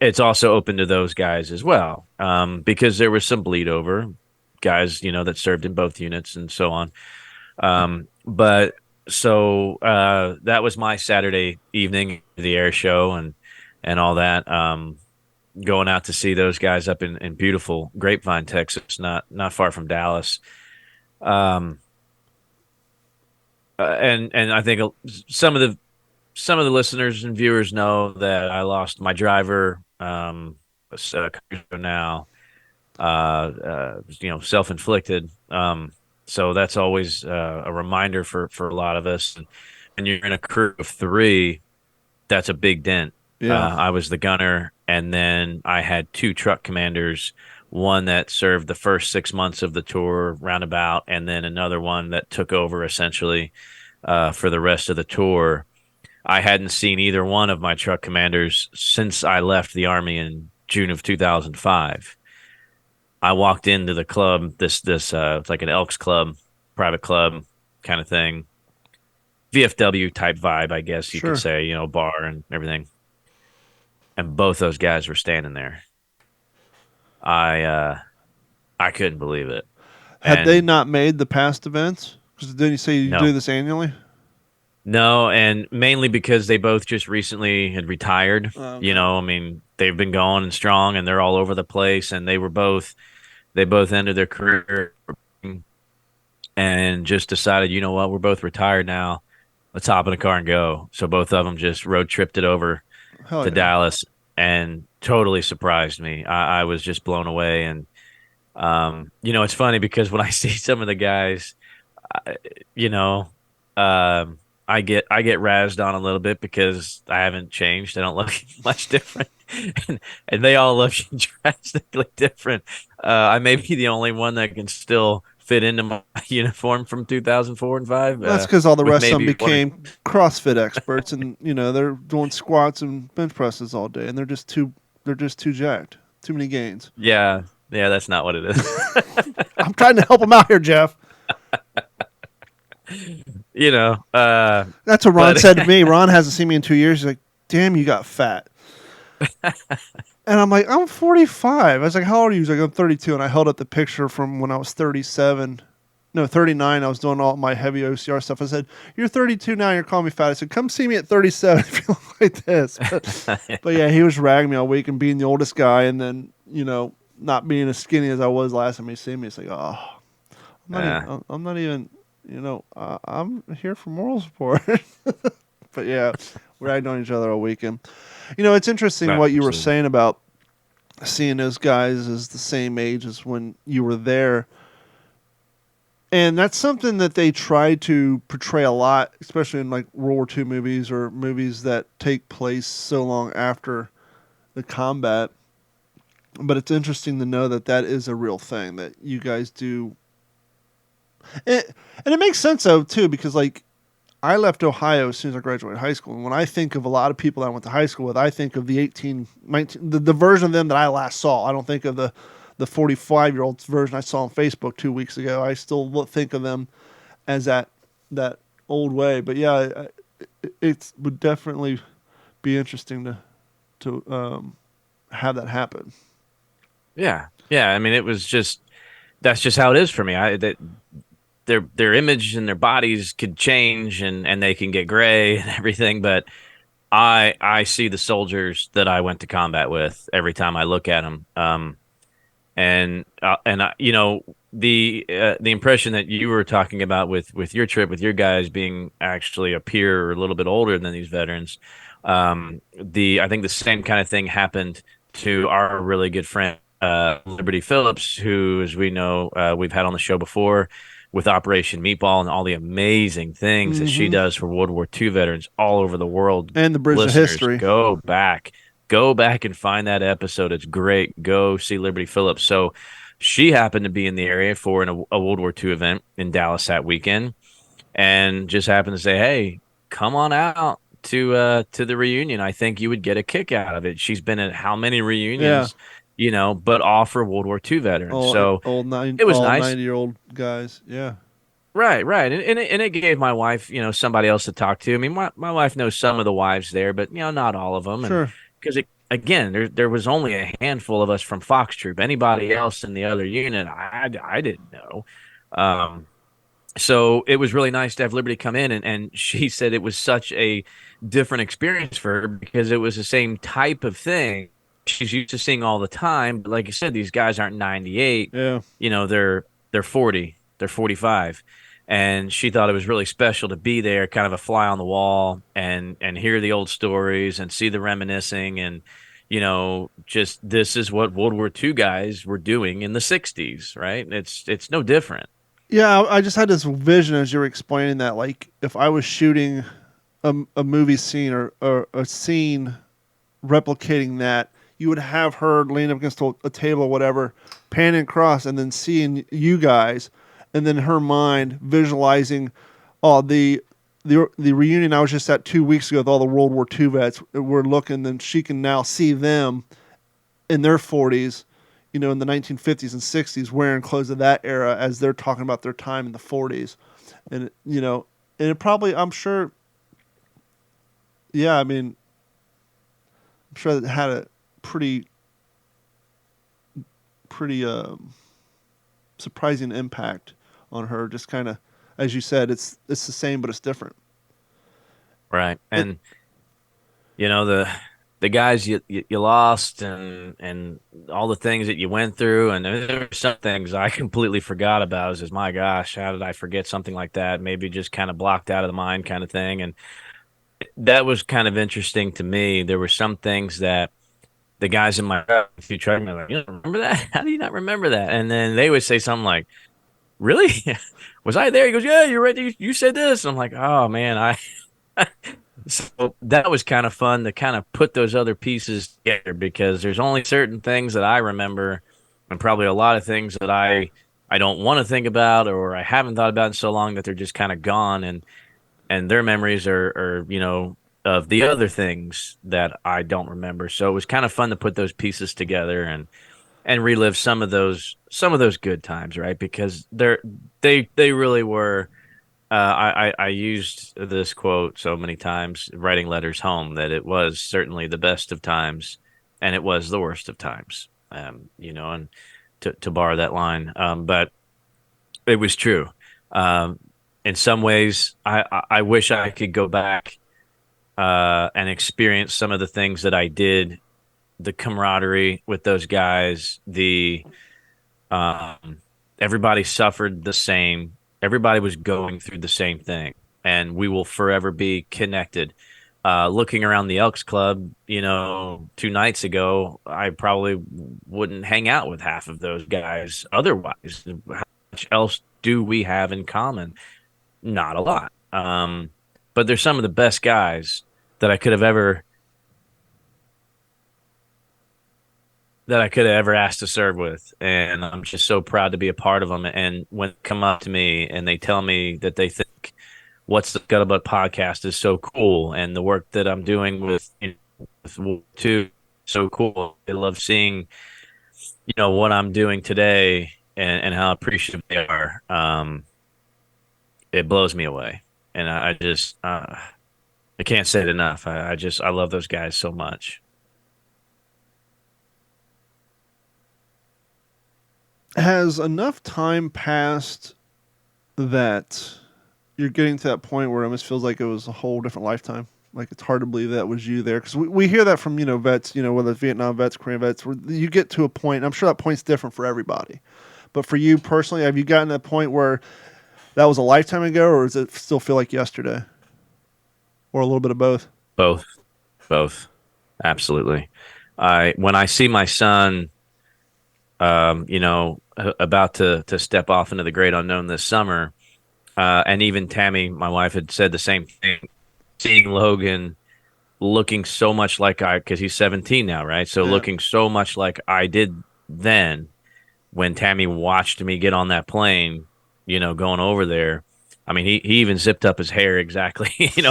it's also open to those guys as well, because there was some bleed over guys, that served in both units and so on. But so that was my Saturday evening, the air show and all that. Going out to see those guys up in beautiful Grapevine, Texas, not far from Dallas. And I think some of the listeners and viewers know that I lost my driver now. Self-inflicted. So that's always a reminder for a lot of us. And you're in a crew of 3, that's a big dent. Yeah. I was the gunner, and then I had 2 truck commanders, one that served the first 6 months of the tour roundabout, and then another one that took over essentially for the rest of the tour. I hadn't seen either one of my truck commanders since I left the Army in June of 2005. I walked into the club, this it's like an Elks Club, private club kind of thing, VFW type vibe, I guess you could say, bar and everything. And both those guys were standing there. I couldn't believe it. Had they not made the past events? Because didn't you say you do this annually? No, and mainly because they both just recently had retired. Okay. They've been going and strong, and they're all over the place. And they both ended their career and just decided, you know what, we're both retired now. Let's hop in a car and go. So both of them just road tripped it over to Dallas, and totally surprised me. I was just blown away. And it's funny because when I see some of the guys, I get razzed on a little bit because I haven't changed. I don't look much different, and they all look drastically different. I may be the only one that can still fit into my uniform from 2004 and 5. That's because all the rest of them became CrossFit experts, and they're doing squats and bench presses all day, and they're just too jacked. Too many gains. Yeah, that's not what it is. I'm trying to help them out here, Jeff. That's what Ron said to me. Ron hasn't seen me in 2 years. He's like, damn, you got fat. And I'm like, I'm 45. I was like, how old are you? He's like, I'm 32. And I held up the picture from when I was 37. no, 39. I was doing all my heavy OCR stuff. I said, "You're 32 now. You're calling me fat." I said, "Come see me at 37 if you look like this." But yeah, he was ragging me all week and being the oldest guy, and then not being as skinny as I was last time he seen me. It's like, oh, I'm not even. I'm here for moral support. But yeah, we ragged on each other all weekend. It's interesting what you were saying about seeing those guys as the same age as when you were there. And that's something that they try to portray a lot, especially in like World War II movies or movies that take place so long after the combat. But it's interesting to know that is a real thing that you guys do. And it makes sense, though, too, because like I left Ohio as soon as I graduated high school. And when I think of a lot of people that I went to high school with, I think of the 19, the version of them that I last saw. I don't think of the 45-year-old version I saw on Facebook 2 weeks ago. I still think of them as that old way. But yeah, it would definitely be interesting to have that happen. Yeah. I mean, that's just how it is for me. Their image and their bodies could change and they can get gray and everything, but I see the soldiers that I went to combat with every time I look at them. The impression that you were talking about with your trip, with your guys being actually a peer or a little bit older than these veterans, I think the same kind of thing happened to our really good friend Liberty Phillips, who, as we know, we've had on the show before with Operation Meatball and all the amazing things that she does for World War II veterans all over the world. And the Bridge of History. Go back and find that episode. It's great. Go see Liberty Phillips. So she happened to be in the area for a World War II event in Dallas that weekend and just happened to say, "Hey, come on out to the reunion. I think you would get a kick out of it." She's been at how many reunions? Yeah. But all for World War II veterans. It was nice. 90-year-old guys, yeah. Right. And it gave my wife, somebody else to talk to. I mean, my wife knows some of the wives there, but, not all of them. Sure. Because, again, there was only a handful of us from Fox Troop. Anybody else in the other unit, I didn't know. So it was really nice to have Liberty come in, and she said it was such a different experience for her because it was the same type of thing she's used to seeing all the time. But like you said, these guys aren't 98. Yeah. They're 40, they're 45. And she thought it was really special to be there, kind of a fly on the wall and hear the old stories and see the reminiscing. And, just this is what World War II guys were doing in the 60s, right? It's no different. Yeah, I just had this vision as you were explaining that, like, if I was shooting a movie scene or a scene replicating that, you would have her lean up against a table or whatever, panning across, and then seeing you guys, and then her mind visualizing, the reunion I was just at 2 weeks ago with all the World War II vets. We're looking, and she can now see them in their 40s, in the 1950s and 60s, wearing clothes of that era as they're talking about their time in the 40s, and and it probably, I'm sure. Yeah, I mean, I'm sure that had a pretty surprising impact on her. Just kind of, as you said, it's the same, but it's different. Right. And the guys you lost and all the things that you went through, and there were some things I completely forgot about. It was my gosh, how did I forget something like that? Maybe just kind of blocked out of the mind kind of thing. And that was kind of interesting to me. There were some things that the guys in my few tried me like, remember that? How do you not remember that? And then they would say something like, "Really? Was I there?" He goes, "Yeah, you're right. You said this." And I'm like, "Oh man, So that was kind of fun to kind of put those other pieces together, because there's only certain things that I remember, and probably a lot of things that I don't want to think about or I haven't thought about in so long that they're just kind of gone, and their memories are of the other things that I don't remember. So it was kind of fun to put those pieces together and relive some of those good times, right? Because they really were. I used this quote so many times writing letters home that it was certainly the best of times and it was the worst of times, and to borrow that line. But it was true. In some ways, I wish I could go back and experience some of the things that I did, the camaraderie with those guys, um, everybody suffered the same. Everybody was going through the same thing, and we will forever be connected. Looking around the Elks Club, 2 nights ago, I probably wouldn't hang out with half of those guys otherwise. How much else do we have in common? Not a lot. But they're some of the best guys that I could have ever asked to serve with, and I'm just so proud to be a part of them. And when they come up to me and they tell me that they think What's the Scuttlebutt podcast is so cool, and the work that I'm doing with too so cool. They love seeing what I'm doing today and how appreciative they are. It blows me away, and I just I can't say it enough. I love those guys so much. Has enough time passed that you're getting to that point where it almost feels like it was a whole different lifetime? Like, it's hard to believe that was you there. Because we hear that from, vets, whether it's Vietnam vets, Korean vets, where you get to a point, and I'm sure that point's different for everybody. But for you personally, have you gotten to that point where that was a lifetime ago, or does it still feel like yesterday? Or a little bit of both? Both. Absolutely. When I see my son, about to step off into the great unknown this summer, and even Tammy, my wife, had said the same thing. Seeing Logan looking so much like because he's 17 now, right? So looking so much like I did then when Tammy watched me get on that plane, going over there. I mean, he even zipped up his hair exactly,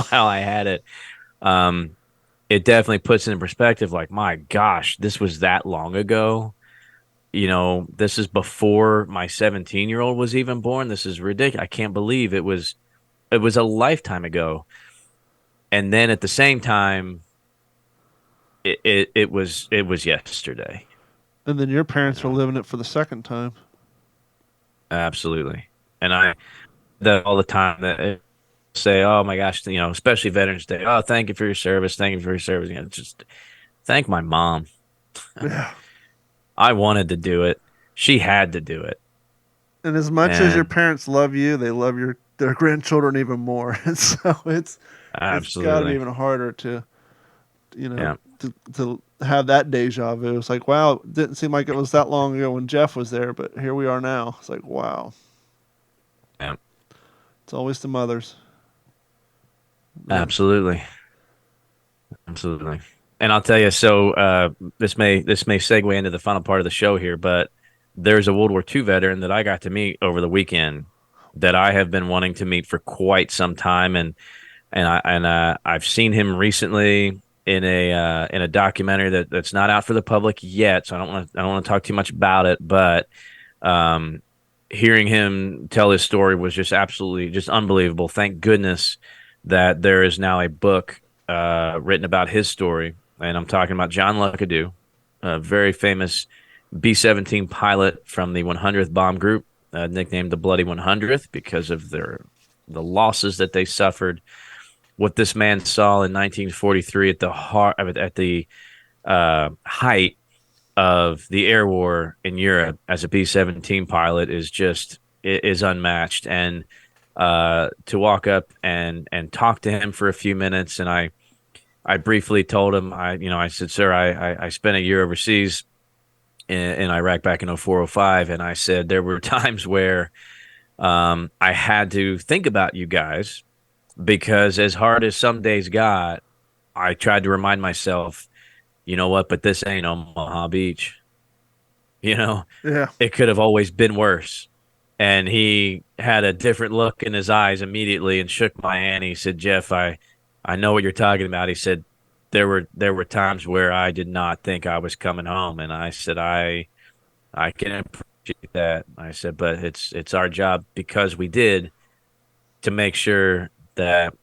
how I had it. It definitely puts it in perspective, like, my gosh, this was that long ago. This is before my 17-year-old was even born. This is ridiculous. I can't believe it was a lifetime ago. And then at the same time, it was yesterday. And then your parents are living it for the second time. Absolutely. And I that all the time that say, oh my gosh, especially Veterans Day. Oh, thank you for your service. Thank you for your service. Just thank my mom. Yeah. I wanted to do it. She had to do it. And as much as your parents love you, they love their grandchildren even more. And so it's got to be even harder to to have that deja vu. It's like, wow, it didn't seem like it was that long ago when Jeff was there, but here we are now. It's like, wow. Yeah. It's always the mothers. Absolutely. And I'll tell you, so this may segue into the final part of the show here, but there's a World War II veteran that I got to meet over the weekend that I have been wanting to meet for quite some time, and I've seen him recently in a documentary that's not out for the public yet, so I don't want to talk too much about it, but hearing him tell his story was just absolutely just unbelievable. Thank goodness that there is now a book written about his story. And I'm talking about John Luckadoo, a very famous B-17 pilot from the 100th Bomb Group, nicknamed the Bloody 100th because of the losses that they suffered. What this man saw in 1943 at the height of the air war in Europe as a B-17 pilot is unmatched. And to walk up and talk to him for a few minutes, and I briefly told him, I said, sir, I spent a year overseas in Iraq back in 04, 05. And I said, there were times where I had to think about you guys because as hard as some days got, I tried to remind myself, you know what, but this ain't Omaha Beach. Yeah. It could have always been worse. And he had a different look in his eyes immediately and shook my hand. He said, Jeff, I know what you're talking about. He said, there were times where I did not think I was coming home. And I said, I can appreciate that. I said, but it's our job because we did to make sure that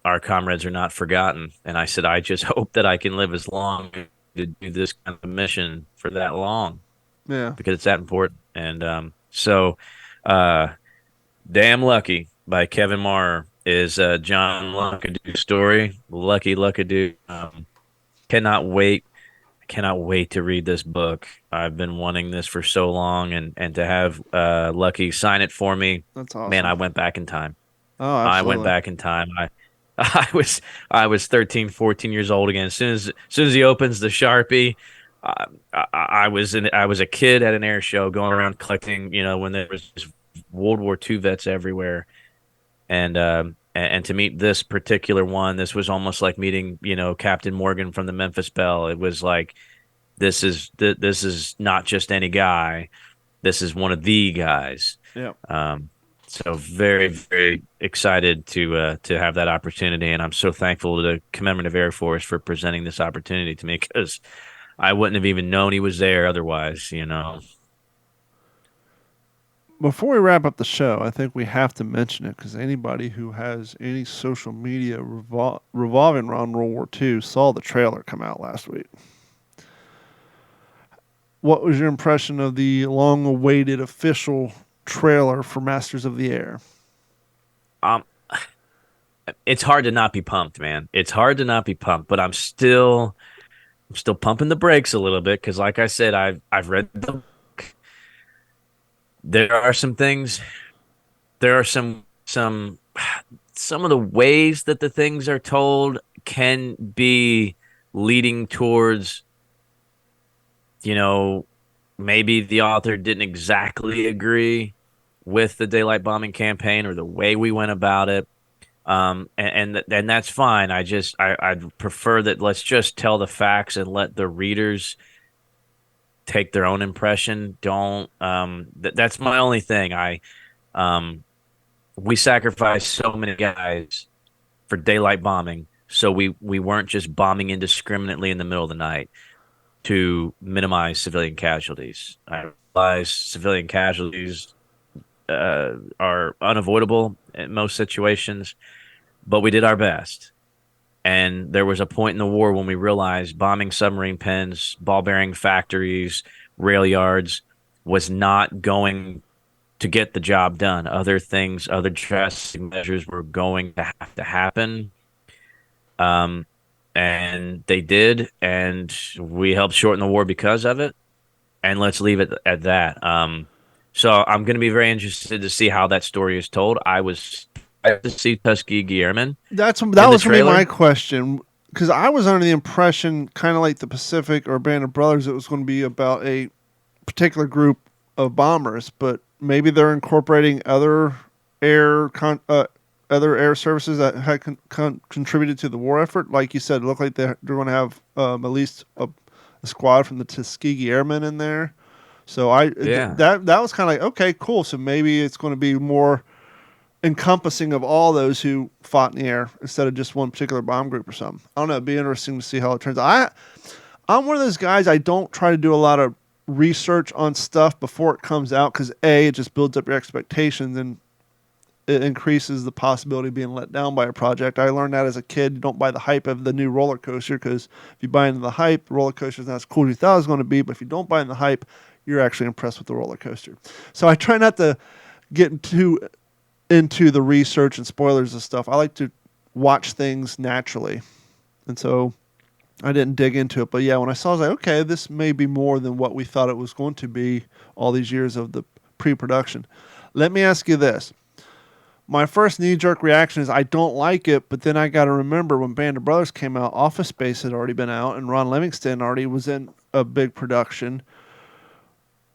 our comrades are not forgotten. And I said, I just hope that I can live as long to do this kind of mission for that long. Yeah. Because it's that important. And so Damn Lucky by Kevin Marr is John Luckadoo's story. Lucky Luckadoo. Cannot wait. Cannot wait to read this book. I've been wanting this for so long, and to have Lucky sign it for me. That's awesome. Man, I went back in time. Oh, I absolutely. went back in time. I was 13, 14 years old again. As soon as he opens the Sharpie, I was a kid at an air show going around collecting, when there was just World War II vets everywhere. And to meet this particular one, this was almost like meeting, Captain Morgan from the Memphis Belle. It was like this is not just any guy. This is one of the guys. Yeah. So very, very excited to have that opportunity, and I'm so thankful to the Commemorative Air Force for presenting this opportunity to me, because I wouldn't have even known he was there otherwise. Before we wrap up the show, I think we have to mention it because anybody who has any social media revolving around World War II saw the trailer come out last week. What was your impression of the long-awaited official trailer for Masters of the Air? It's hard to not be pumped, man. It's hard to not be pumped, but I'm still pumping the brakes a little bit because, like I said, I've read the book. There are some things. There are some of the ways that the things are told can be leading towards, maybe the author didn't exactly agree with the daylight bombing campaign or the way we went about it. And that's fine. I'd prefer that let's just tell the facts and let the readers take their own impression. Don't that's my only thing. We sacrificed so many guys for daylight bombing, so we weren't just bombing indiscriminately in the middle of the night to minimize civilian casualties. I realize civilian casualties are unavoidable in most situations, but we did our best. And there was a point in the war when we realized bombing submarine pens, ball bearing factories, rail yards was not going to get the job done. Other things, other drastic measures were going to have to happen. And they did, and we helped shorten the war because of it. And let's leave it at that. So I'm going to be very interested to see how that story is told. I was to see Tuskegee Airmen. That was going to be my question, because I was under the impression, kind of like the Pacific or Band of Brothers, it was going to be about a particular group of bombers, but maybe they're incorporating other air services that had contributed to the war effort. Like you said, it looked like they're going to have at least a squad from the Tuskegee Airmen in there. So that was kind of like, okay, cool. So maybe it's going to be more encompassing of all those who fought in the air instead of just one particular bomb group or something. I don't know. It'd be interesting to see how it turns out. I'm one of those guys, I don't try to do a lot of research on stuff before it comes out because it just builds up your expectations and it increases the possibility of being let down by a project. I learned that as a kid. You don't buy the hype of the new roller coaster, because if you buy into the hype, the roller coaster is not as cool as you thought it was going to be. But if you don't buy in the hype, you're actually impressed with the roller coaster. So I try not to get into the research and spoilers and stuff. I like to watch things naturally. And so I didn't dig into it. But yeah, when I saw it, I was like, okay, this may be more than what we thought it was going to be all these years of the pre-production. Let me ask you this. My first knee-jerk reaction is I don't like it, but then I got to remember when Band of Brothers came out, Office Space had already been out, and Ron Livingston already was in a big production.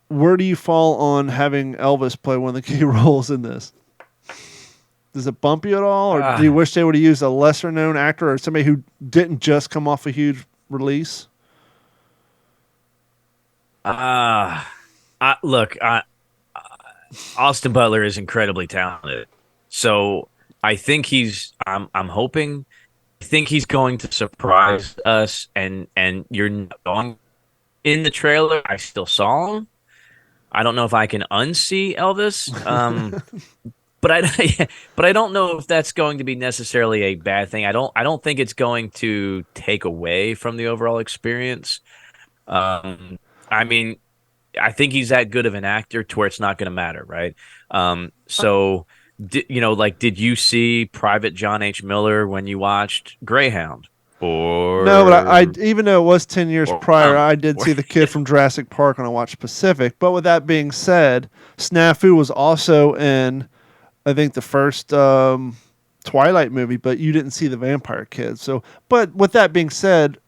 Where do you fall on having Elvis play one of the key roles in this? Does it bump you at all, or do you wish they would have used a lesser-known actor or somebody who didn't just come off a huge release? Look, Austin Butler is incredibly talented. So I think I'm hoping, I think he's going to surprise us, and you're not going in the trailer. I still saw him. I don't know if I can unsee Elvis, but I don't know if that's going to be necessarily a bad thing. I don't think it's going to take away from the overall experience. I mean, I think he's that good of an actor to where it's not going to matter, right? So did you see Private John H. Miller when you watched Greyhound? No, but I Or even though it was 10 years prior, I did or see the kid from Jurassic Park when I watched Pacific. But with that being said, Snafu was also in, I think, the first Twilight movie, but you didn't see the vampire kid. So, but with that being said,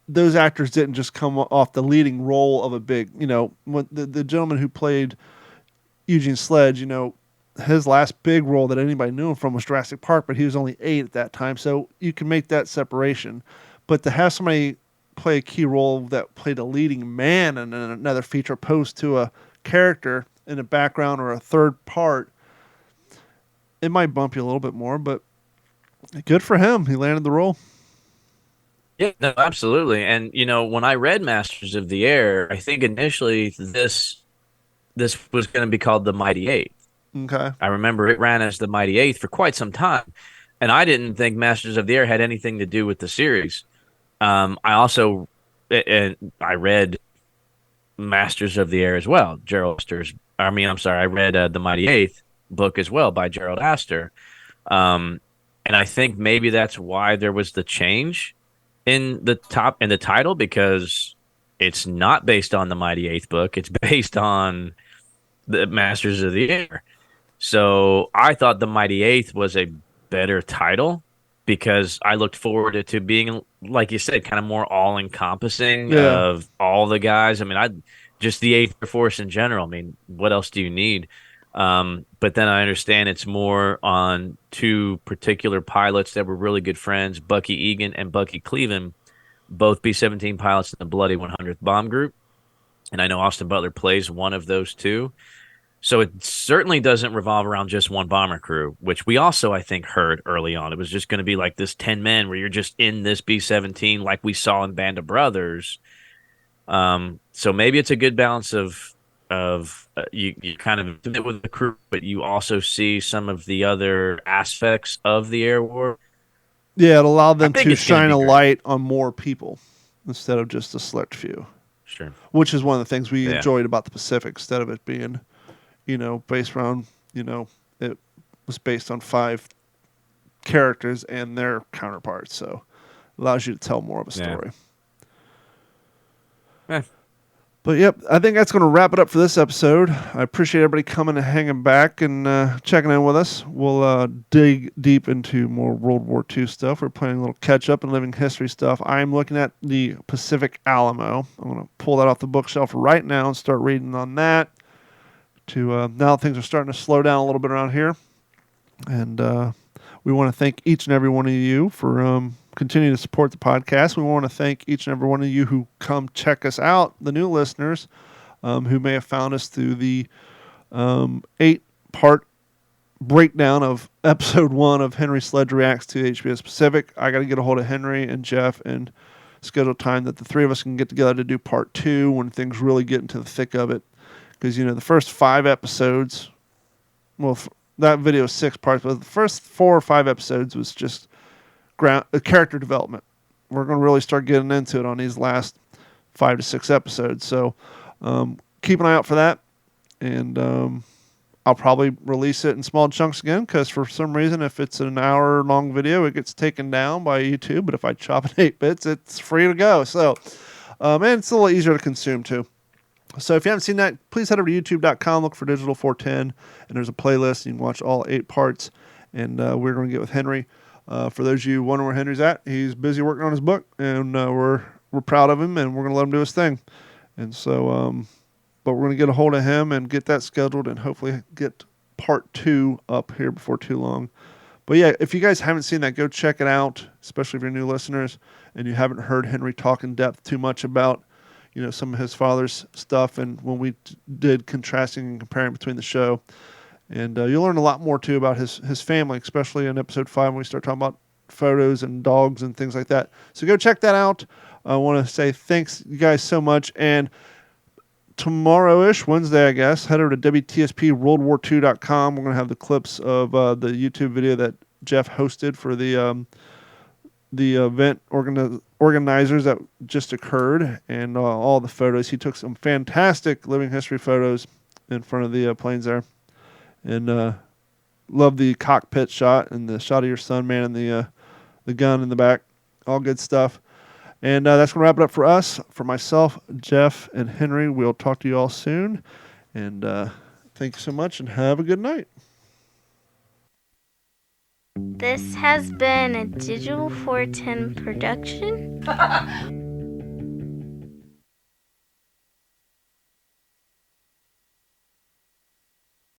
those actors didn't just come off the leading role of a big, when the gentleman who played Eugene Sledge, his last big role that anybody knew him from was Jurassic Park, but he was only 8 at that time. So you can make that separation. But to have somebody play a key role that played a leading man in another feature opposed to a character in a background or a third part, it might bump you a little bit more, but good for him. He landed the role. Yeah, no, absolutely. And when I read Masters of the Air, I think initially this was going to be called the Mighty Eighth. Okay. I remember it ran as the Mighty Eighth for quite some time, and I didn't think Masters of the Air had anything to do with the series. I also I read Masters of the Air as well. I read the Mighty Eighth book as well by Gerald Astor, and I think maybe that's why there was the change in the title, because it's not based on the Mighty Eighth book. It's based on the Masters of the Air. So I thought the Mighty Eighth was a better title because I looked forward to being, like you said, kind of more all encompassing of all the guys. I mean, just the Eighth Air Force in general. I mean, what else do you need? But then I understand it's more on two particular pilots that were really good friends, Bucky Egan and Bucky Cleveland, both B-17 pilots in the Bloody 100th Bomb Group. And I know Austin Butler plays one of those two. So it certainly doesn't revolve around just one bomber crew, which we also, I think, heard early on. It was just going to be like this 10 men where you're just in this B-17 like we saw in Band of Brothers. So maybe it's a good balance of you kind of fit with the crew, but you also see some of the other aspects of the air war. Yeah, it allowed them to shine a light on more people instead of just a select few. Sure. Which is one of the things we enjoyed about the Pacific, instead of it being, based around, it was based on 5 characters and their counterparts. So it allows you to tell more of a story. But yep, I think that's going to wrap it up for this episode. I appreciate everybody coming and hanging back and checking in with us. We'll dig deep into more World War II stuff. We're playing a little catch-up and living history stuff. I'm looking at the Pacific Alamo. I'm going to pull that off the bookshelf right now and start reading on that. Now things are starting to slow down a little bit around here. And we want to thank each and every one of you for continuing to support the podcast. We want to thank each and every one of you who come check us out, the new listeners who may have found us through the 8-part breakdown of episode 1 of Henry Sledge Reacts to HBS Pacific. I got to get a hold of Henry and Jeff and schedule time that the 3 of us can get together to do part 2 when things really get into the thick of it. Because, the first 5 episodes, that video is 6 parts, but the first 4 or 5 episodes was just character development. We're going to really start getting into it on these last 5 to 6 episodes. So keep an eye out for that. And I'll probably release it in small chunks again, because for some reason, if it's an hour-long video, it gets taken down by YouTube. But if I chop it 8 bits, it's free to go. So, and it's a little easier to consume, too. So if you haven't seen that, please head over to youtube.com, look for Digital 410, and there's a playlist. You can watch all 8 parts, and we're going to get with Henry. For those of you wondering where Henry's at, he's busy working on his book, and we're proud of him, and we're going to let him do his thing. And so, but we're going to get a hold of him and get that scheduled, and hopefully get part 2 up here before too long. But yeah, if you guys haven't seen that, go check it out, especially if you're new listeners and you haven't heard Henry talk in depth too much about some of his father's stuff, and when we did contrasting and comparing between the show. And you'll learn a lot more, too, about his family, especially in episode 5 when we start talking about photos and dogs and things like that. So go check that out. I want to say thanks, you guys, so much. And tomorrow-ish, Wednesday, I guess, head over to wtspwwii.com. We're going to have the clips of the YouTube video that Jeff hosted for the event organizers that just occurred, and all the photos. He took some fantastic living history photos in front of the planes there. And love the cockpit shot and the shot of your son manning the gun in the back. All good stuff. And that's going to wrap it up for us. For myself, Jeff, and Henry, we'll talk to you all soon. And thank you so much, and have a good night. This has been a Digital 410 production.